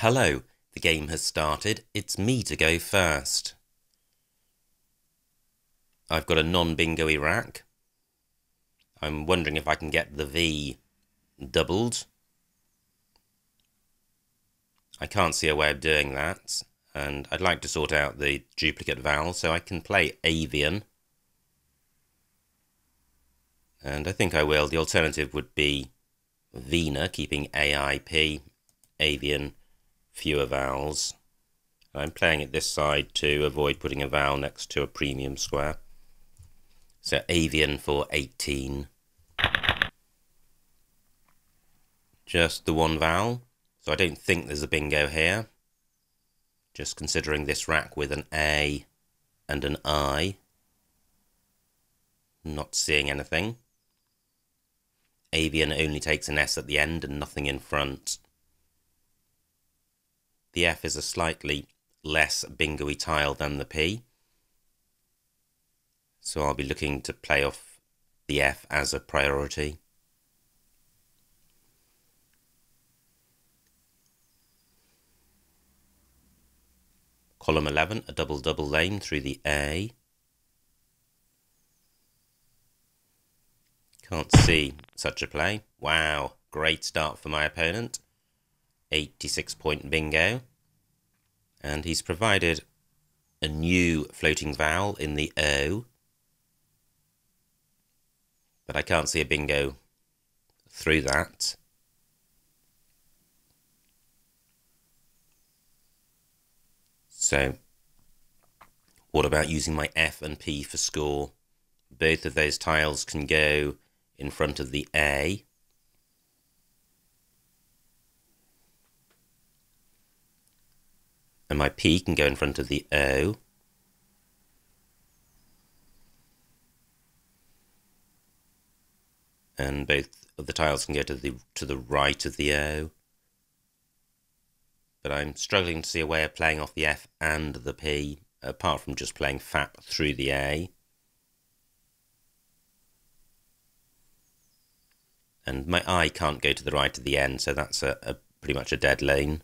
Hello, the game has started. It's me to go first. I've got a non-bingo-y rack. I'm wondering if I can get the V doubled. I can't see a way of doing that, and I'd like to sort out the duplicate vowel so I can play avian. And I think I will. The alternative would be Vina, keeping AIP, avian, fewer vowels. I'm playing it this side to avoid putting a vowel next to a premium square. So avian for 18. Just the one vowel. So I don't think there's a bingo here. Just considering this rack with an A and an I. Not seeing anything. Avian only takes an S at the end and nothing in front. The F is a slightly less bingo-y tile than the P. So I'll be looking to play off the F as a priority. Column 11, a double lane through the A. Can't see such a play. Wow, great start for my opponent. 86-point bingo. And he's provided a new floating vowel in the O. But I can't see a bingo through that. So, what about using my F and P for score? Both of those tiles can go in front of the A. And my P can go in front of the O. And both of the tiles can go to the right of the O. But I'm struggling to see a way of playing off the F and the P, apart from just playing FAP through the A. And my I can't go to the right of the N, so that's pretty much a dead lane.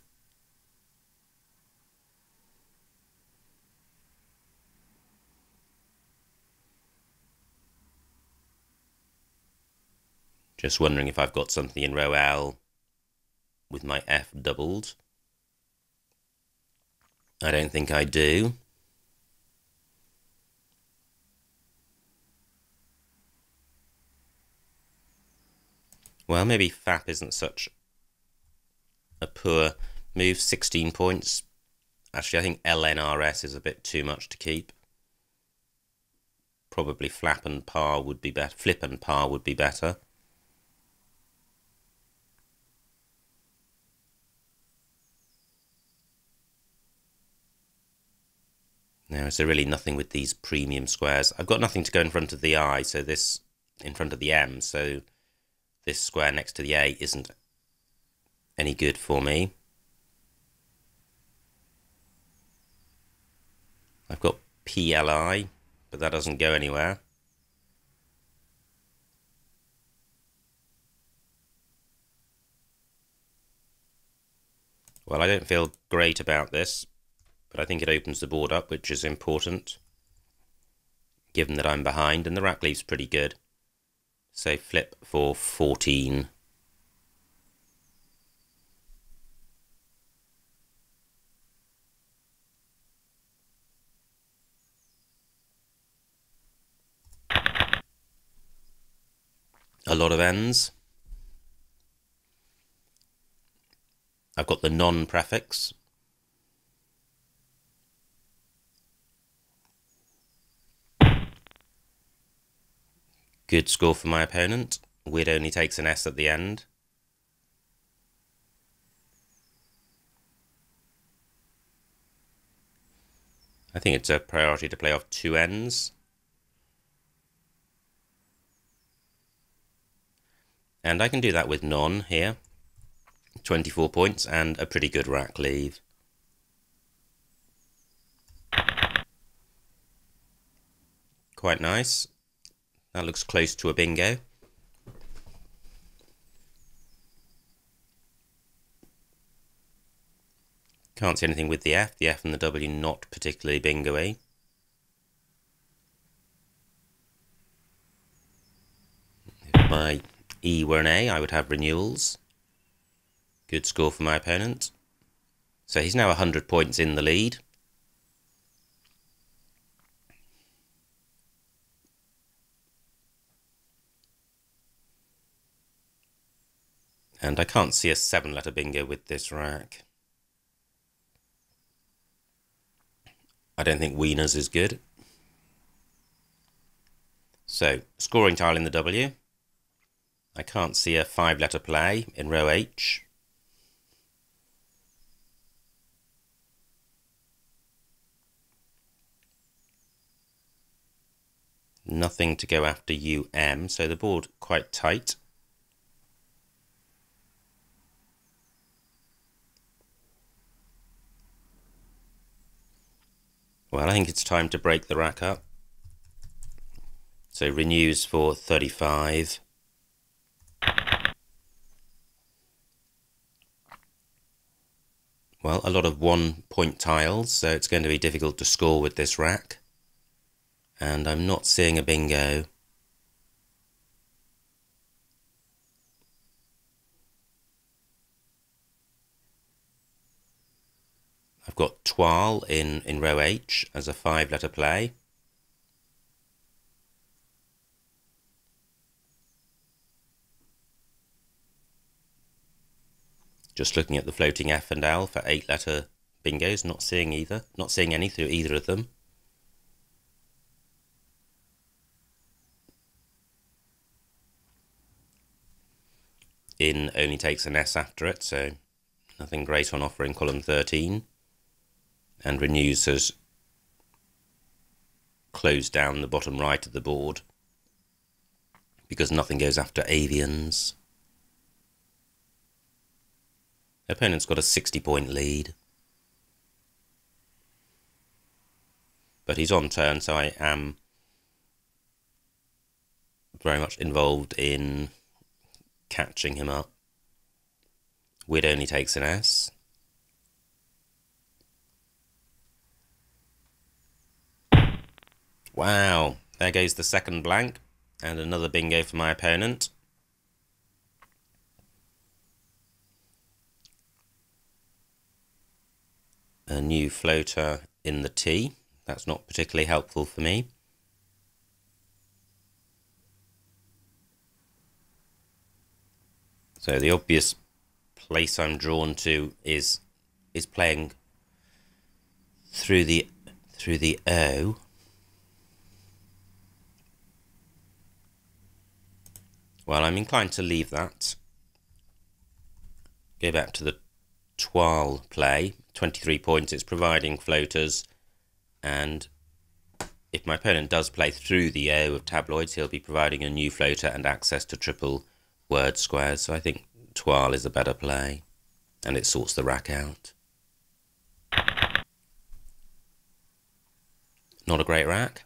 Just wondering if I've got something in row L with my F doubled. I don't think I do. Well, maybe FAP isn't such a poor move. 16 points. Actually, I think LNRS is a bit too much to keep. Probably flip and par would be better. Now, is there really nothing with these premium squares? I've got nothing to go in front of the I, so this in front of the M, so this square next to the A isn't any good for me. I've got PLI, but that doesn't go anywhere. Well, I don't feel great about this, but I think it opens the board up, which is important, given that I'm behind, and the rack leaves pretty good. So flip for 14. A lot of ends. I've got the non-prefix. Good score for my opponent. Weird only takes an S at the end. I think it's a priority to play off two ends. And I can do that with non here. 24 points and a pretty good rack leave. Quite nice. That looks close to a bingo. Can't see anything with the F. The F and the W not particularly bingo-y. If my E were an A, I would have renewals. Good score for my opponent. So he's now 100 points in the lead. And I can't see a 7-letter bingo with this rack. I don't think Wieners is good. So, scoring tile in the W. I can't see a 5-letter play in row H. Nothing to go after UM, so the board quite tight. Well, I think it's time to break the rack up. So renews for 35. Well, a lot of 1-point tiles, so it's going to be difficult to score with this rack. And I'm not seeing a bingo. I've got Twal in row H as a 5-letter play. Just looking at the floating F and L for 8-letter bingos, not seeing either. Not seeing any through either of them. In only takes an S after it, so nothing great on offer in column 13. And renews has closed down the bottom right of the board because nothing goes after avians. The opponent's got a 60-point lead. But he's on turn, so I am very much involved in catching him up. Wid only takes an S. Wow, there goes the second blank, and another bingo for my opponent. A new floater in the T. That's not particularly helpful for me. So the obvious place I'm drawn to is playing through the O. Well, I'm inclined to leave that. Go back to the Twal play. 23 points, it's providing floaters, and if my opponent does play through the O of tabloids, he'll be providing a new floater and access to triple word squares, so I think Twal is a better play, and it sorts the rack out. Not a great rack.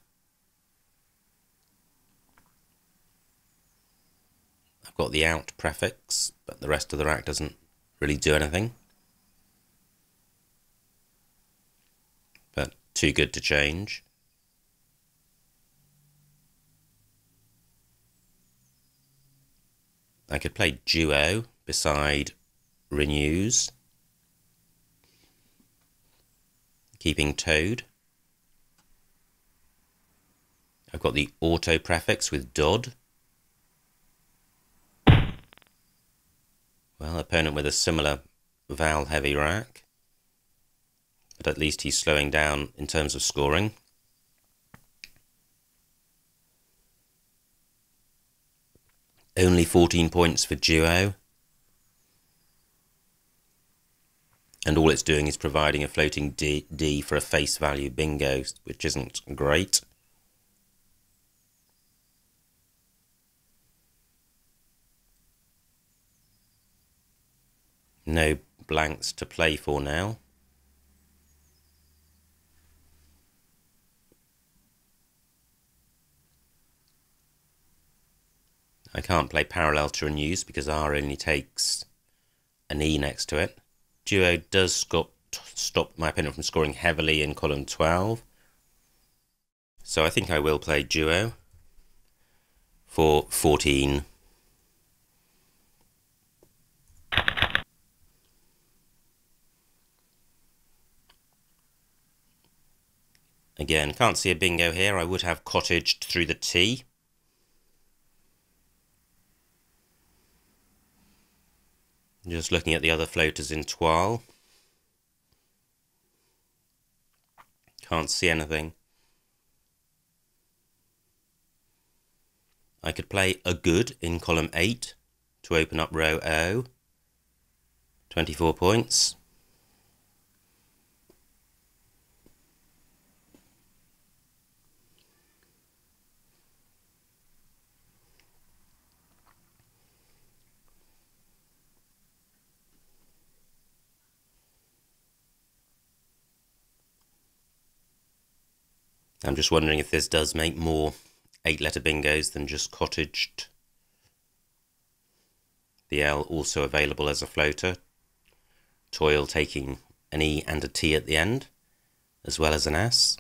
I've got the out prefix, but the rest of the rack doesn't really do anything. But too good to change. I could play duo beside renews, keeping toad. I've got the auto prefix with Dodd. Well, opponent with a similar vowel heavy rack, but at least he's slowing down in terms of scoring. Only 14 points for duo. And all it's doing is providing a floating D for a face value bingo, which isn't great. No blanks to play for now. I can't play parallel to renews because R only takes an E next to it. Duo does got stop my opponent from scoring heavily in column 12. So I think I will play duo for 14. Again, can't see a bingo here. I would have cottaged through the T. Just looking at the other floaters in toile. Can't see anything. I could play a good in column 8 to open up row O. 24 points. I'm just wondering if this does make more 8-letter bingos than just cottaged. The L also available as a floater. Toil taking an E and a T at the end, as well as an S.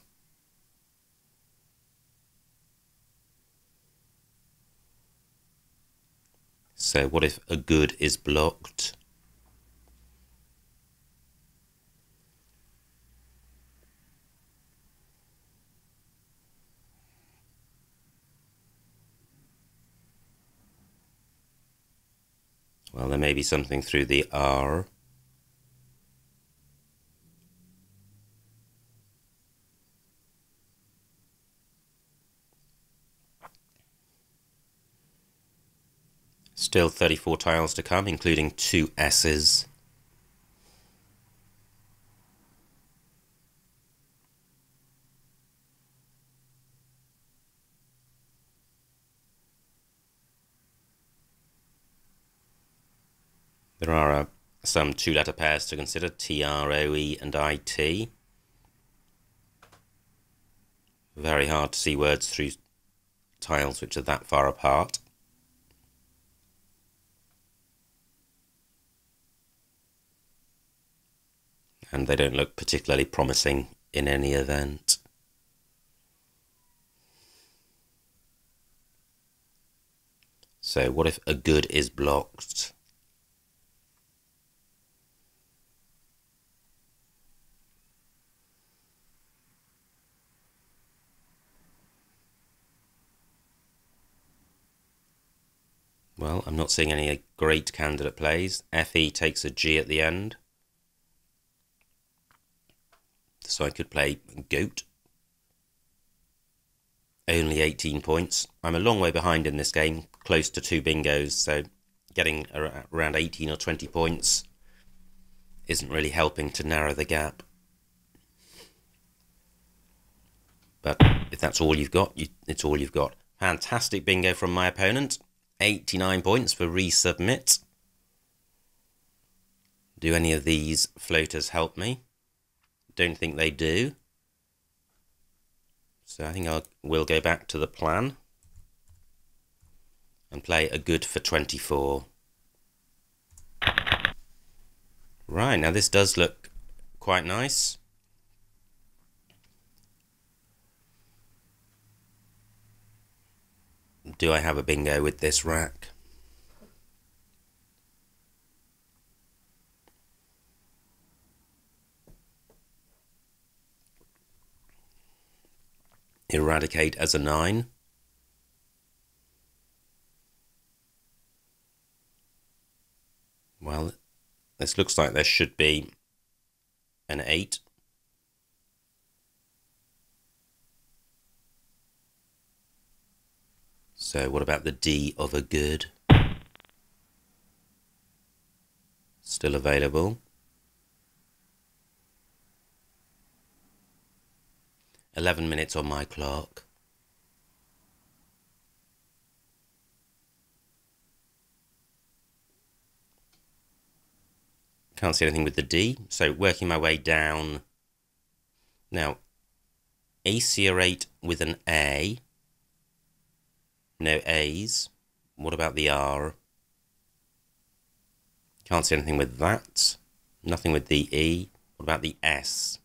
So what if a good is blocked? Well, there may be something through the R. Still 34 tiles to come, including 2 S's. There are some 2-letter pairs to consider, T, R, O, E and I, T. Very hard to see words through tiles which are that far apart. And they don't look particularly promising in any event. So what if a good is blocked? Well, I'm not seeing any great candidate plays. FE takes a G at the end. So I could play goat. Only 18 points. I'm a long way behind in this game, close to 2 bingos, so getting around 18 or 20 points isn't really helping to narrow the gap. But if that's all you've got, it's all you've got. Fantastic bingo from my opponent. 89 points for resubmit. Do any of these floaters help me? Don't think they do. So I think I will go back to the plan and play a good for 24. Right, now this does look quite nice. Do I have a bingo with this rack? Eradicate as a 9. Well, this looks like there should be an 8. So what about the D of a good? Still available. 11 minutes on my clock. Can't see anything with the D, so working my way down. Now, acerate with an A. No A's. What about the R? Can't see anything with that. Nothing with the E. What about the S?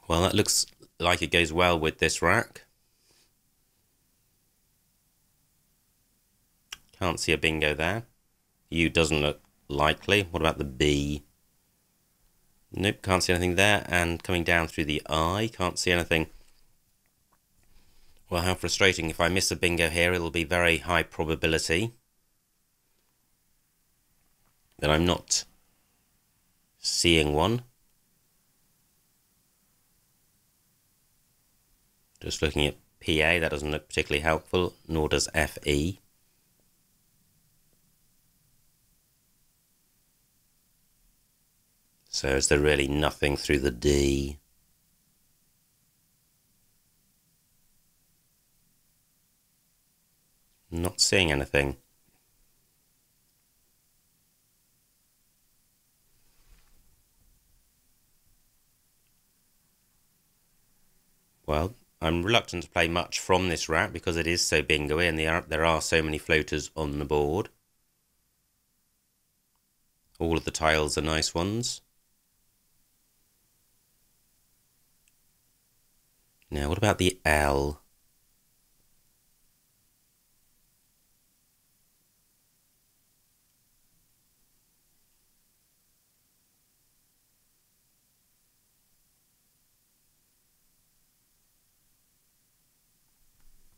Well, that looks like it goes well with this rack. Can't see a bingo there. U doesn't look likely. What about the B? Nope, can't see anything there. And coming down through the I, can't see anything. Well, how frustrating. If I miss a bingo here, it'll be very high probability that I'm not seeing one. Just looking at PA, that doesn't look particularly helpful, nor does FE. So is there really nothing through the D? Not seeing anything. Well, I'm reluctant to play much from this rack because it is so bingo-y and there are so many floaters on the board. All of the tiles are nice ones. Now, what about the L?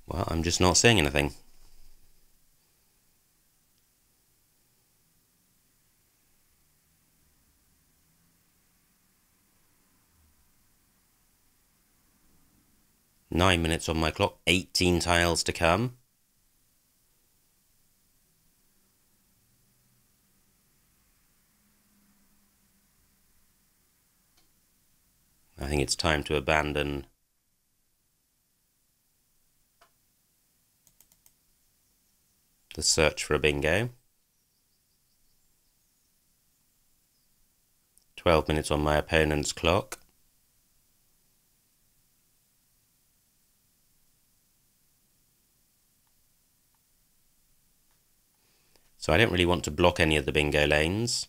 Well, I'm just not seeing anything. Nine minutes on my clock, 18 tiles to come. I think it's time to abandon the search for a bingo. 12 minutes on my opponent's clock. So I don't really want to block any of the bingo lanes,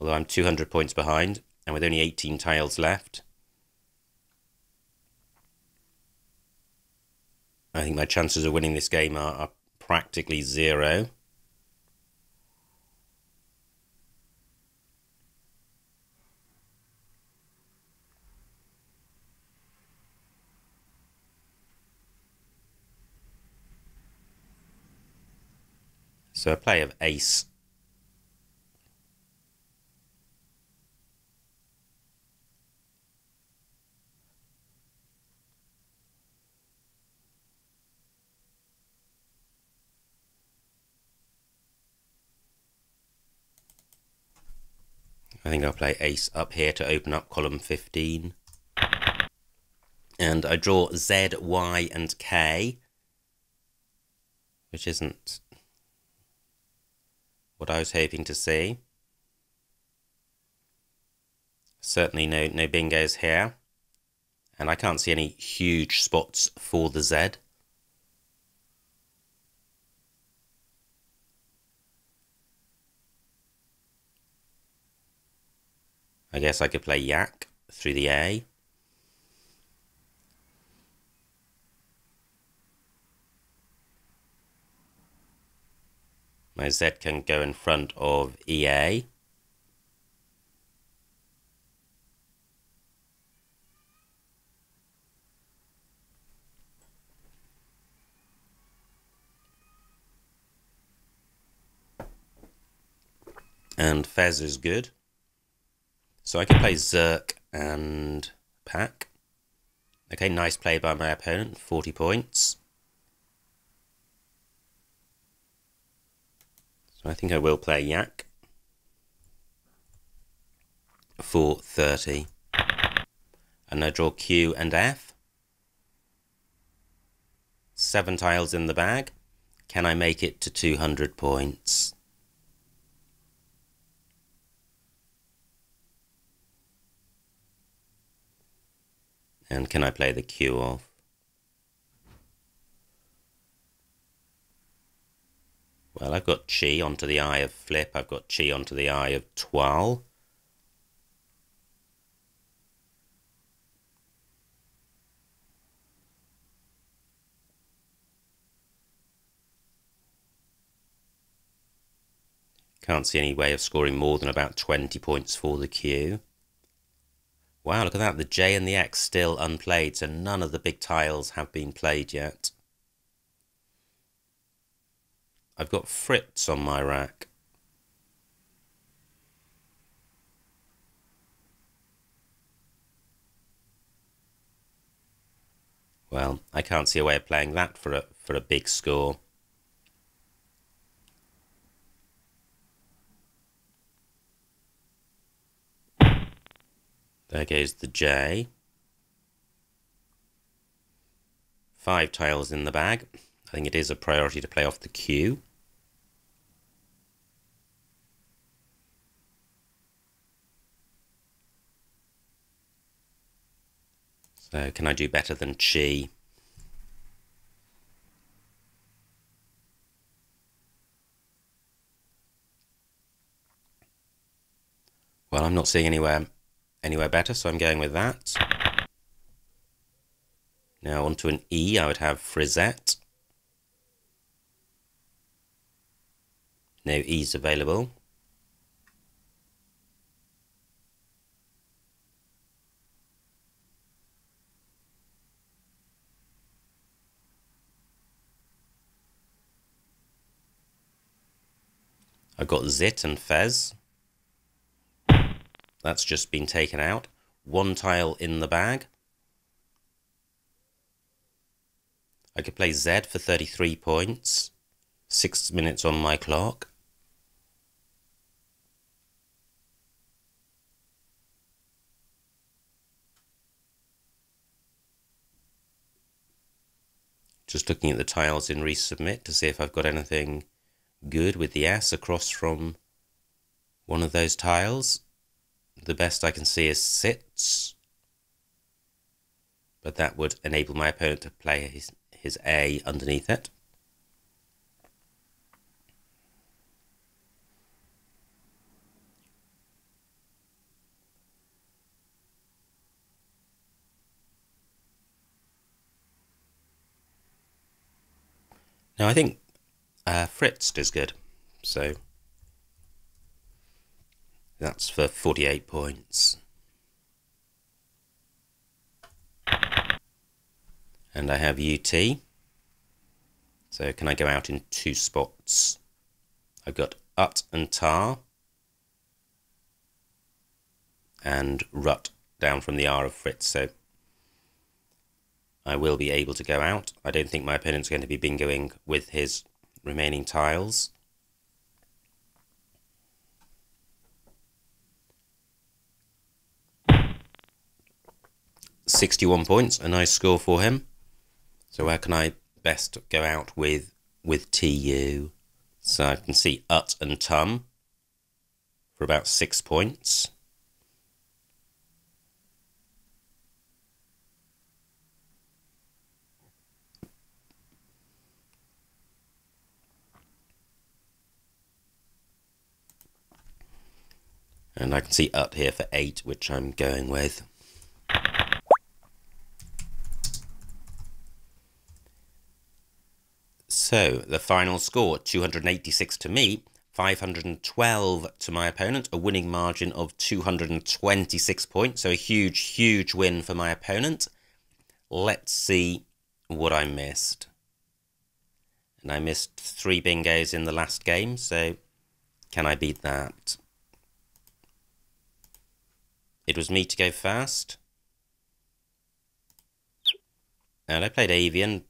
although I'm 200 points behind, and with only 18 tiles left, I think my chances of winning this game are practically zero. So a play of ace. I think I'll play ace up here to open up column 15. And I draw Z, Y, and K, which isn't what I was hoping to see. Certainly no bingos here. And I can't see any huge spots for the Z. I guess I could play Yak through the A. My Z can go in front of EA. And Fez is good. So I can play Zerk and Pack. Okay, nice play by my opponent, 40 points. So I think I will play Yak for 30. And I draw Q and F. 7 tiles in the bag. Can I make it to 200 points? And can I play the Q off? Well, I've got chi onto the eye of Flip. I've got chi onto the eye of Twal. Can't see any way of scoring more than about 20 points for the Q. Wow, look at that. The J and the X still unplayed, so none of the big tiles have been played yet. I've got Fritz on my rack. Well, I can't see a way of playing that for a big score. There goes the J. 5 tiles in the bag. I think it is a priority to play off the Q. So can I do better than chi? Well, I'm not seeing anywhere better, so I'm going with that. Now onto an E, I would have Frisette. No E's available. I've got Zit and Fez. That's just been taken out. 1 tile in the bag. I could play Z for 33 points. 6 minutes on my clock. Just looking at the tiles in Resubmit to see if I've got anything good with the S across from one of those tiles. The best I can see is Sits, but that would enable my opponent to play his A underneath it. Now I think Fritz is good, so that's for 48 points. And I have UT. So can I go out in 2 spots? I've got Ut and Tar. And Rut down from the R of Fritz, so I will be able to go out. I don't think my opponent's going to be bingoing with his remaining tiles. £61 points, a nice score for him. So where can I best go out with TU? So I can see Ut and Tum for about 6 points. And I can see Ut here for 8, which I'm going with. So, the final score, 286 to me, 512 to my opponent, a winning margin of 226 points, so a huge, huge win for my opponent. Let's see what I missed. And I missed 3 bingos in the last game, so can I beat that? It was me to go first. And I played Avian.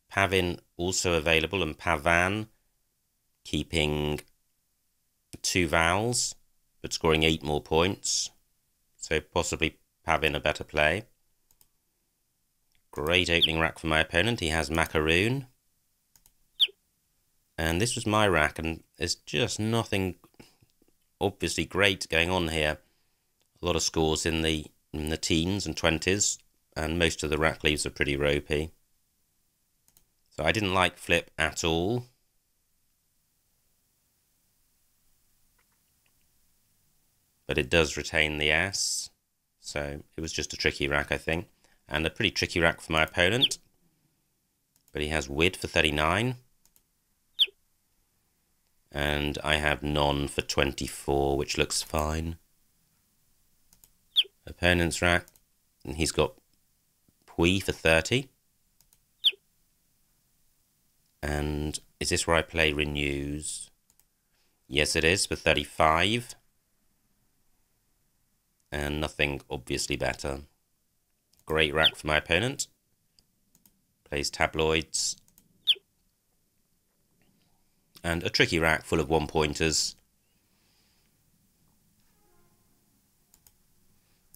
Pavin also available, and Pavan keeping 2 vowels, but scoring 8 more points. So possibly Pavin a better play. Great opening rack for my opponent. He has Macaroon. And this was my rack, and there's just nothing obviously great going on here. A lot of scores in the teens and 20s, and most of the rack leaves are pretty ropey. So I didn't like Flip at all. but it does retain the S. So it was just a tricky rack, I think. And a pretty tricky rack for my opponent. But he has WID for 39. And I have non for 24, which looks fine. Opponent's rack. And he's got Pui for 30. And is this where I play Renews? Yes, it is, for 35. And nothing obviously better. Great rack for my opponent. Plays Tabloids. And a tricky rack full of one-pointers.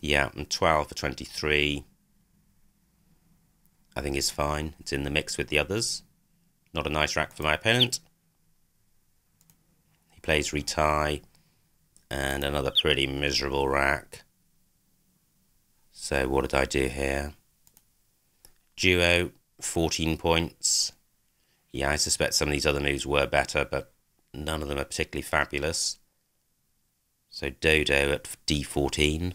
Yeah, and 12 for 23. I think it's fine. It's in the mix with the others. Not a nice rack for my opponent. He plays Retie. And another pretty miserable rack. So what did I do here? Duo, 14 points. Yeah, I suspect some of these other moves were better, but none of them are particularly fabulous. So Dodo at D14.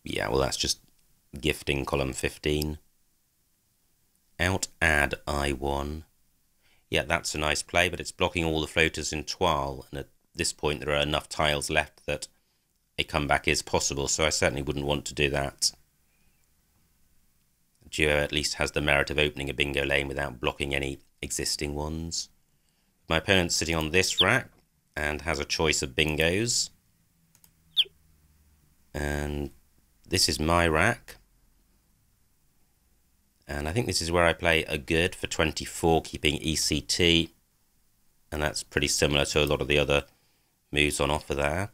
Yeah, well that's just gifting column 15. Out add I1. Yeah, that's a nice play, but it's blocking all the floaters in Toile, and at this point there are enough tiles left that a comeback is possible, so I certainly wouldn't want to do that. Duo at least has the merit of opening a bingo lane without blocking any existing ones. My opponent's sitting on this rack and has a choice of bingos. And this is my rack. And I think this is where I play a good for 24, keeping ECT. And that's pretty similar to a lot of the other moves on offer there.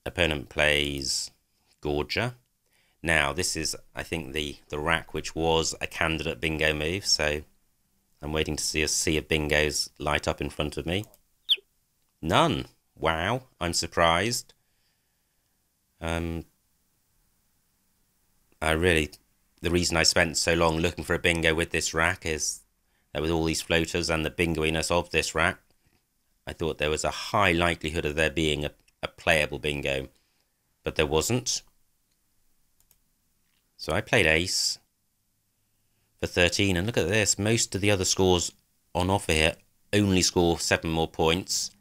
Opponent plays Gorger. Now, this is, I think, the rack which was a candidate bingo move, so I'm waiting to see a sea of bingos light up in front of me. None. Wow, I'm surprised. The reason I spent so long looking for a bingo with this rack is that with all these floaters and the bingoiness of this rack, I thought there was a high likelihood of there being a playable bingo, but there wasn't. So I played Ace for 13, and look at this. Most of the other scores on offer here only score 7 more points,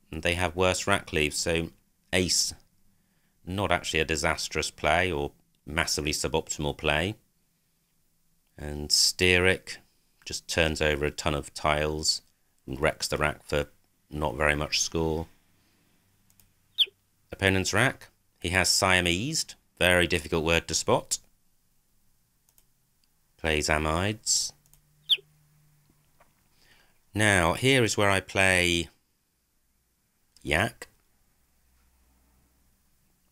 and they have worse rack leaves. So Ace, not actually a disastrous play or massively suboptimal play. And Steeric just turns over a ton of tiles and wrecks the rack for not very much score. Opponent's rack, he has Siamesed, very difficult word to spot. Plays Amides. Now, here is where I play Yak.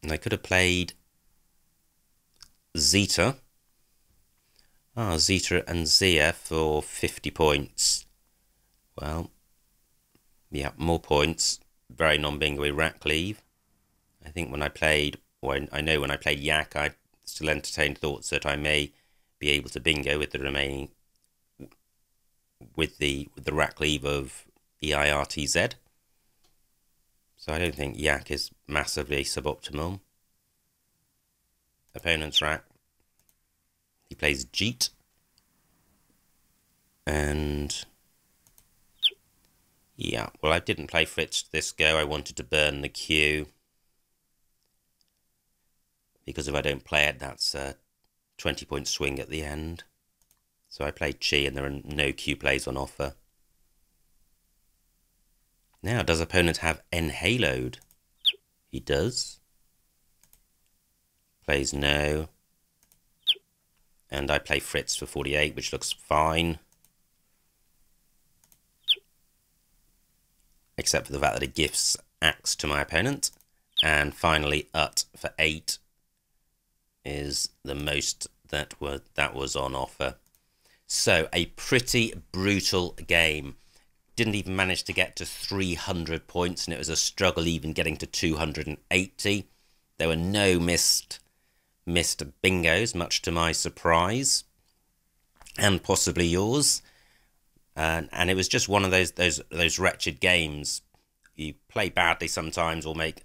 And I could have played Zeta. Zeta and Zia for 50 points. Well, yeah, more points. Very non-bingo rack leave. I think when I played, or I know when I played Yak, I still entertained thoughts that I may be able to bingo with the remaining, with the rack leave of EIRTZ. So I don't think Yak is massively suboptimal. Opponent's rack, he plays Jeet. And yeah, well, I didn't play Fritz this go. I wanted to burn the queue, because if I don't play it, that's a 20-point swing at the end. So I played Chi, and there are no Q plays on offer. Now, does opponent have Enhaloed? He does. Plays no. And I play Fritz for 48, which looks fine. Except for the fact that it gifts Axe to my opponent. And finally, Ut for 8 is the most that was on offer. So, a pretty brutal game. Didn't even manage to get to 300 points, and it was a struggle even getting to 280. There were no missed bingos, much to my surprise, and possibly yours. and it was just one of those wretched games. You play badly sometimes, or make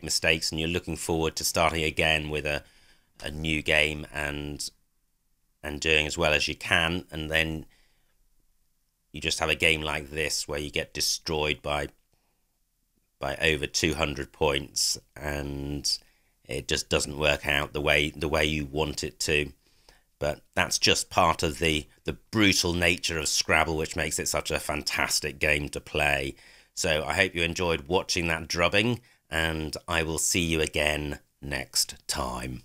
mistakes, and you're looking forward to starting again with a new game and doing as well as you can, and then you just have a game like this where you get destroyed by over 200 points, and it just doesn't work out the way you want it to. But that's just part of the brutal nature of Scrabble, which makes it such a fantastic game to play. So I hope you enjoyed watching that drubbing, and I will see you again next time.